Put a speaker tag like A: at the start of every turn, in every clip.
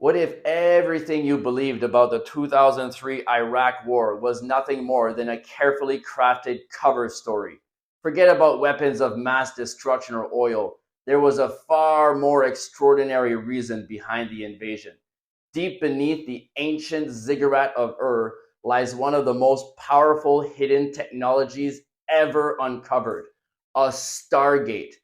A: What if everything you believed about the 2003 Iraq War was nothing more than a carefully crafted cover story? Forget about weapons of mass destruction or oil. There was a far more extraordinary reason behind the invasion. Deep beneath the ancient Ziggurat of Ur lies one of the most powerful hidden technologies ever uncovered, a Stargate,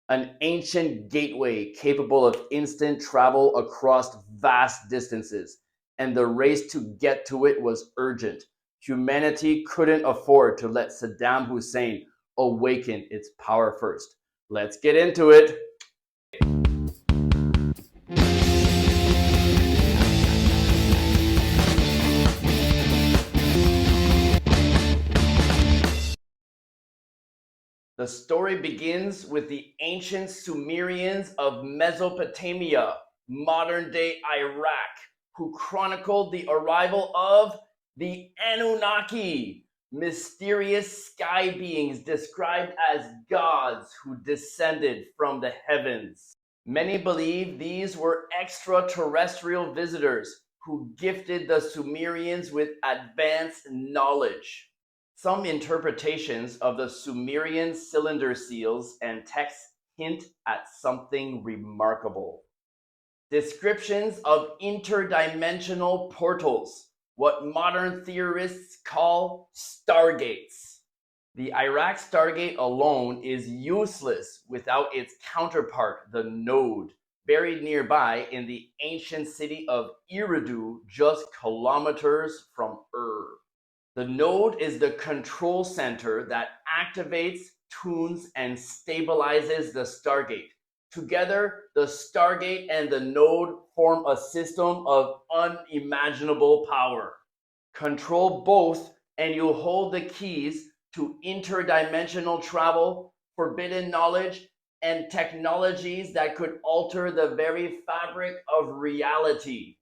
A: an ancient gateway capable of instant travel across vast distances, and the race to get to it was urgent. Humanity couldn't afford to let Saddam Hussein awaken its power first. Let's get into it. The story begins with the ancient Sumerians of Mesopotamia, modern day Iraq, who chronicled the arrival of the Anunnaki, mysterious sky beings described as gods who descended from the heavens. Many believe these were extraterrestrial visitors who gifted the Sumerians with advanced knowledge. Some interpretations of the Sumerian cylinder seals and texts hint at something remarkable. Descriptions of interdimensional portals, what modern theorists call stargates. The Iraq Stargate alone is useless without its counterpart, the Node, buried nearby in the ancient city of Eridu, just kilometers from Ur. The node is the control center that activates, tunes, and stabilizes the Stargate. Together, the Stargate and the node form a system of unimaginable power. Control both, and you'll hold the keys to interdimensional travel, forbidden knowledge, and technologies that could alter the very fabric of reality.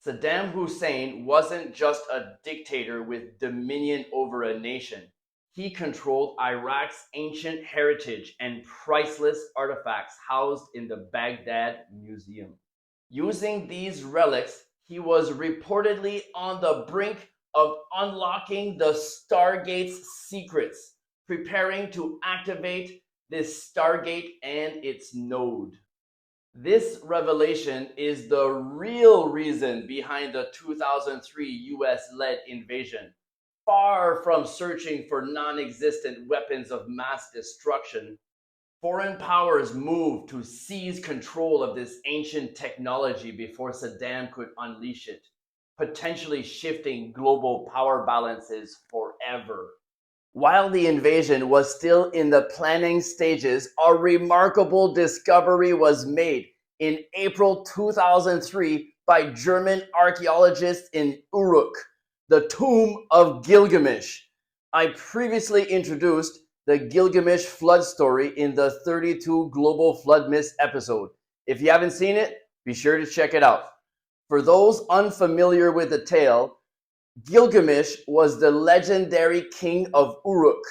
A: Saddam Hussein wasn't just a dictator with dominion over a nation. He controlled Iraq's ancient heritage and priceless artifacts housed in the Baghdad Museum. Using these relics, he was reportedly on the brink of unlocking the Stargate's secrets, preparing to activate this Stargate and its node. This revelation is the real reason behind the 2003 US led invasion. Far from searching for non existent weapons of mass destruction, foreign powers moved to seize control of this ancient technology before Saddam could unleash it, potentially shifting global power balances forever. While the invasion was still in the planning stages, a remarkable discovery was made in April 2003 by German archaeologists in Uruk, the tomb of Gilgamesh. I previously introduced the Gilgamesh flood story in the 32 Global Flood Myths episode. If you haven't seen it, be sure to check it out. For those unfamiliar with the tale, Gilgamesh was the legendary king of Uruk,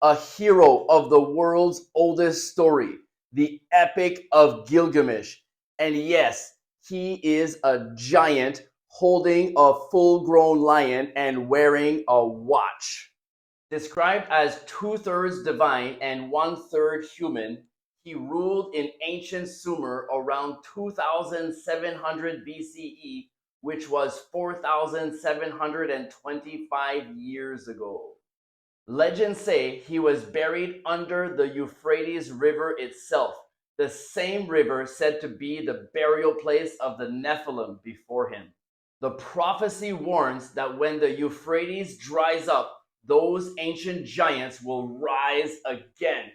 A: a hero of the world's oldest story, the Epic of Gilgamesh. And yes, he is a giant holding a full grown lion and wearing a watch. Described as two-thirds divine and one-third human, he ruled in ancient Sumer around 2700 BCE, which was 4725 years ago. Legends say he was buried under the Euphrates River itself, the same river said to be the burial place of the Nephilim before him. The prophecy warns that when the Euphrates dries up, those ancient giants will rise again.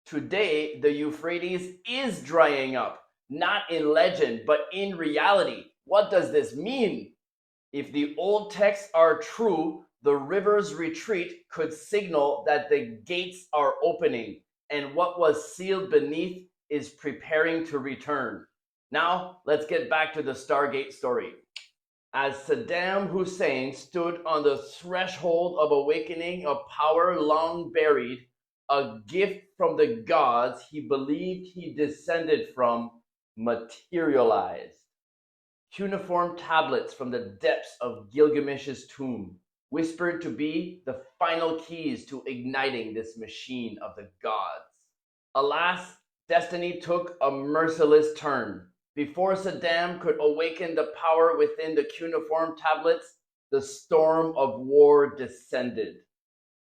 A: Today, the Euphrates is drying up, not in legend, but in reality. What does this mean? If the old texts are true, the river's retreat could signal that the gates are opening and what was sealed beneath is preparing to return. Now, let's get back to the Stargate story. As Saddam Hussein stood on the threshold of awakening a power long buried, a gift from the gods he believed he descended from materialized. Cuneiform tablets from the depths of Gilgamesh's tomb, whispered to be the final keys to igniting this machine of the gods. Alas, destiny took a merciless turn. Before Saddam could awaken the power within the cuneiform tablets, the storm of war descended.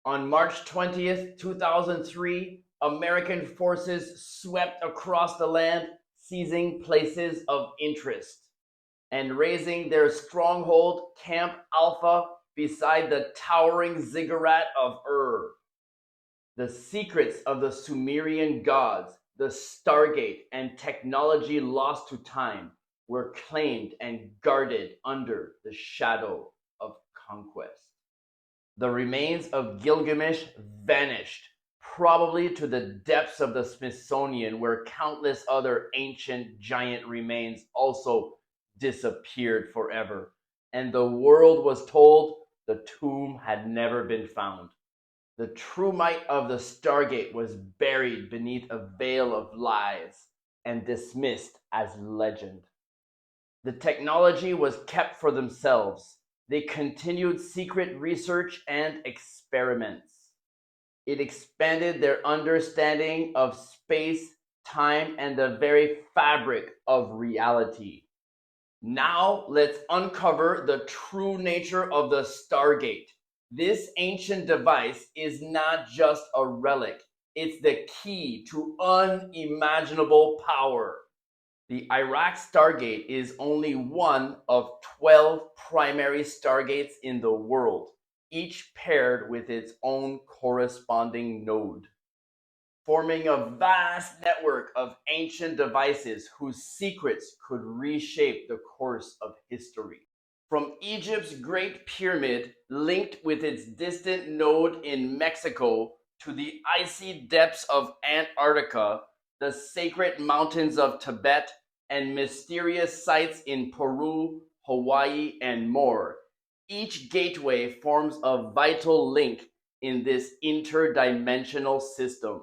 A: On March 20th, 2003, American forces swept across the land, seizing places of interest and raising their stronghold, Camp Alpha, beside the towering Ziggurat of Ur. The secrets of the Sumerian gods, the Stargate, and technology lost to time were claimed and guarded under the shadow of conquest. The remains of Gilgamesh vanished, probably to the depths of the Smithsonian, where countless other ancient giant remains also disappeared forever. And the world was told the tomb had never been found. The true might of the Stargate was buried beneath a veil of lies and dismissed as legend. The technology was kept for themselves. They continued secret research and experiments. It expanded their understanding of space, time, and the very fabric of reality. Now let's uncover the true nature of the Stargate. This ancient device is not just a relic, it's the key to unimaginable power. The Iraq Stargate is only one of 12 primary stargates in the world, each paired with its own corresponding node, forming a vast network of ancient devices whose secrets could reshape the course of history. From Egypt's Great Pyramid, linked with its distant node in Mexico, to the icy depths of Antarctica, the sacred mountains of Tibet, and mysterious sites in Peru, Hawaii, and more, each gateway forms a vital link in this interdimensional system.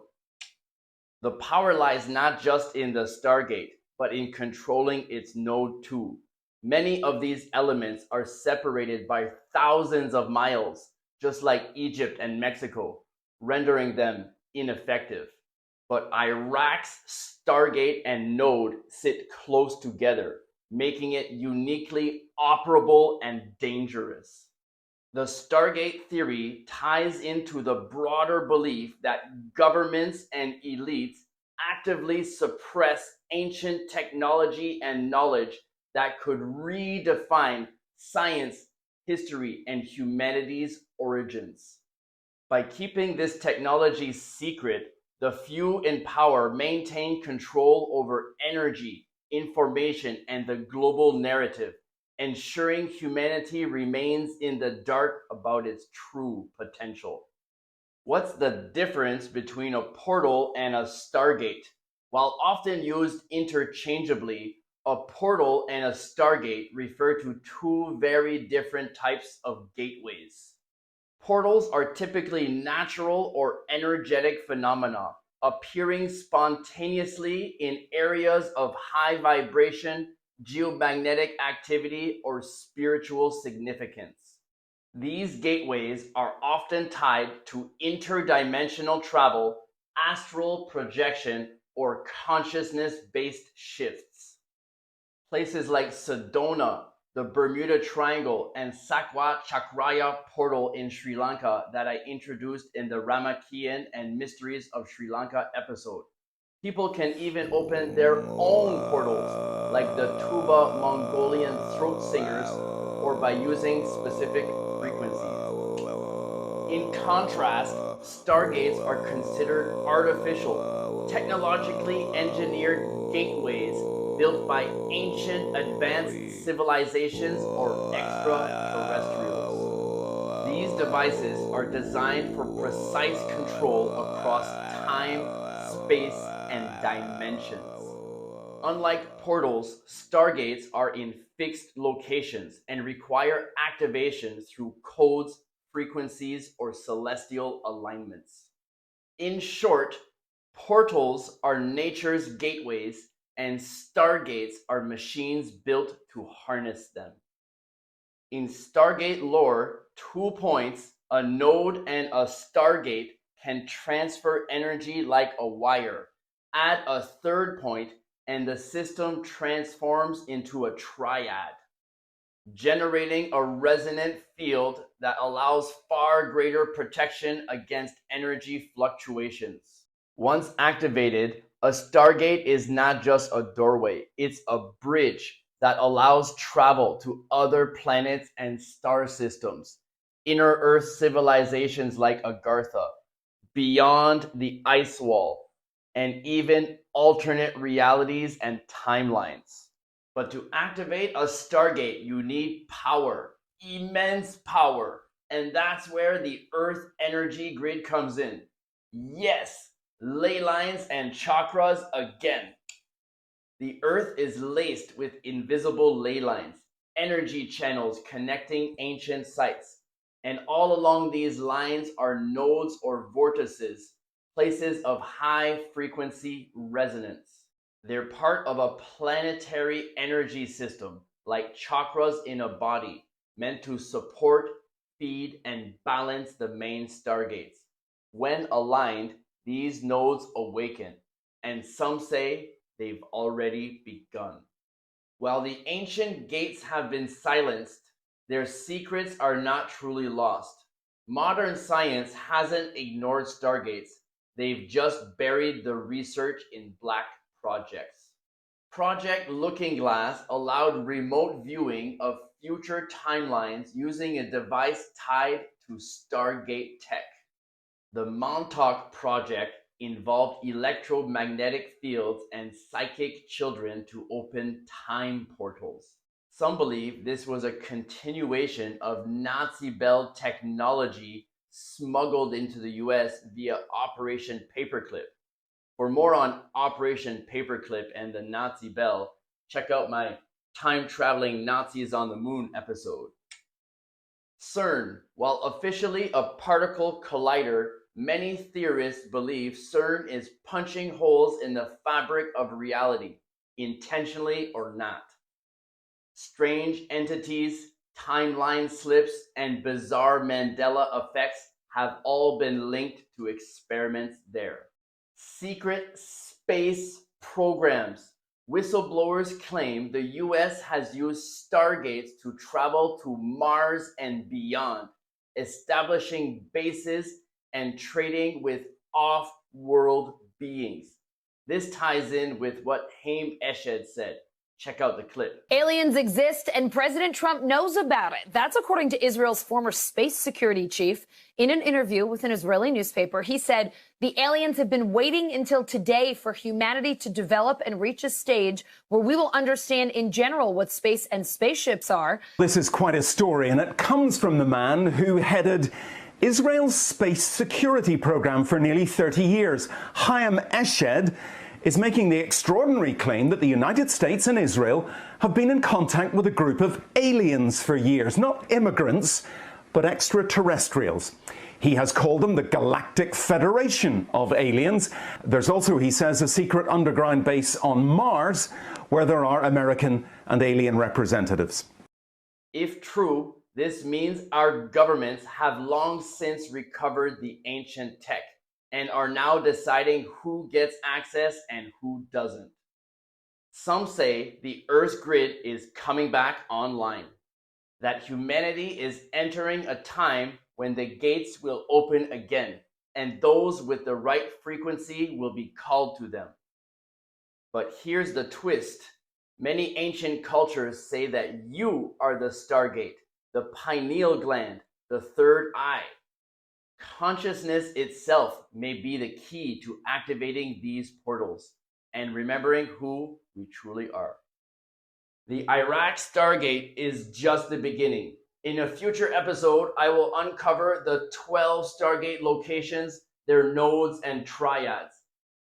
A: The power lies not just in the Stargate, but in controlling its node too. Many of these elements are separated by thousands of miles, just like Egypt and Mexico, rendering them ineffective. But Iraq's Stargate and node sit close together, making it uniquely operable and dangerous. The Stargate theory ties into the broader belief that governments and elites actively suppress ancient technology and knowledge that could redefine science, history, and humanity's origins. By keeping this technology secret, the few in power maintain control over energy, information, and the global narrative, ensuring humanity remains in the dark about its true potential. What's the difference between a portal and a stargate? While often used interchangeably, a portal and a stargate refer to two very different types of gateways. Portals are typically natural or energetic phenomena, appearing spontaneously in areas of high vibration, geomagnetic activity, or spiritual significance. These gateways are often tied to interdimensional travel, astral projection, or consciousness based shifts. Places like Sedona, the Bermuda Triangle, and Sakwa Chakraya portal in Sri Lanka that I introduced in the Ramakien and Mysteries of Sri Lanka episode. People can even open their own portals, like the Tuba Mongolian throat singers, or by using specific frequencies. In contrast, stargates are considered artificial, technologically engineered gateways built by ancient advanced civilizations or extraterrestrials. These devices are designed for precise control across time, space, and dimensions. Unlike portals, stargates are in fixed locations and require activation through codes, frequencies, or celestial alignments. In short, portals are nature's gateways, and stargates are machines built to harness them. In Stargate lore, 2 points, a node and a stargate, can transfer energy like a wire. Add a third point, and the system transforms into a triad, generating a resonant field that allows far greater protection against energy fluctuations. Once activated, a stargate is not just a doorway, it's a bridge that allows travel to other planets and star systems, inner Earth civilizations like Agartha, beyond the ice wall, and even alternate realities and timelines. But to activate a stargate, you need power, immense power, and that's where the Earth energy grid comes in. Yes, ley lines and chakras again. The Earth is laced with invisible ley lines, energy channels connecting ancient sites. And all along these lines are nodes or vortices, places of high frequency resonance. They're part of a planetary energy system, like chakras in a body, meant to support, feed, and balance the main stargates. When aligned, these nodes awaken, and some say they've already begun. While the ancient gates have been silenced, their secrets are not truly lost. Modern science hasn't ignored stargates, they've just buried the research in black projects. Project Looking Glass allowed remote viewing of future timelines using a device tied to Stargate tech. The Montauk Project involved electromagnetic fields and psychic children to open time portals. Some believe this was a continuation of Nazi Bell technology smuggled into the US via Operation Paperclip. For more on Operation Paperclip and the Nazi Bell, check out my Time Traveling Nazis on the Moon episode. CERN, while officially a particle collider, many theorists believe CERN is punching holes in the fabric of reality, intentionally or not. Strange entities, timeline slips, and bizarre Mandela effects have all been linked to experiments there. Secret space programs. Whistleblowers claim the US has used stargates to travel to Mars and beyond, establishing bases and trading with off-world beings. This ties in with what Haim Eshed said. Check out the clip.
B: Aliens exist and President Trump knows about it. That's according to Israel's former space security chief. In an interview with an Israeli newspaper, he said the aliens have been waiting until today for humanity to develop and reach a stage where we will understand in general what space and spaceships are.
C: This is quite a story, and it comes from the man who headed Israel's space security program for nearly 30 years. Haim Eshed is making the extraordinary claim that the United States and Israel have been in contact with a group of aliens for years, not immigrants, but extraterrestrials. He has called them the Galactic Federation of Aliens. There's also, he says, a secret underground base on Mars where there are American and alien representatives.
A: If true, this means our governments have long since recovered the ancient tech and are now deciding who gets access and who doesn't. Some say the Earth's grid is coming back online, that humanity is entering a time when the gates will open again, and those with the right frequency will be called to them. But here's the twist. Many ancient cultures say that you are the Stargate, the pineal gland, the third eye. Consciousness itself may be the key to activating these portals and remembering who we truly are. The Iraq Stargate is just the beginning. In a future episode, I will uncover the 12 Stargate locations, their nodes and triads.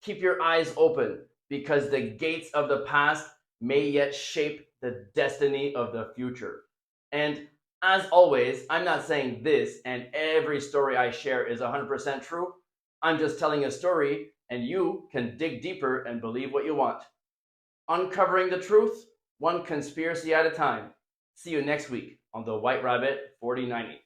A: Keep your eyes open because the gates of the past may yet shape the destiny of the future. And as always, I'm not saying this and every story I share is 100% true. I'm just telling a story and you can dig deeper and believe what you want. uncovering the truth, one conspiracy at a time. See you next week on the White Rabbit 4090.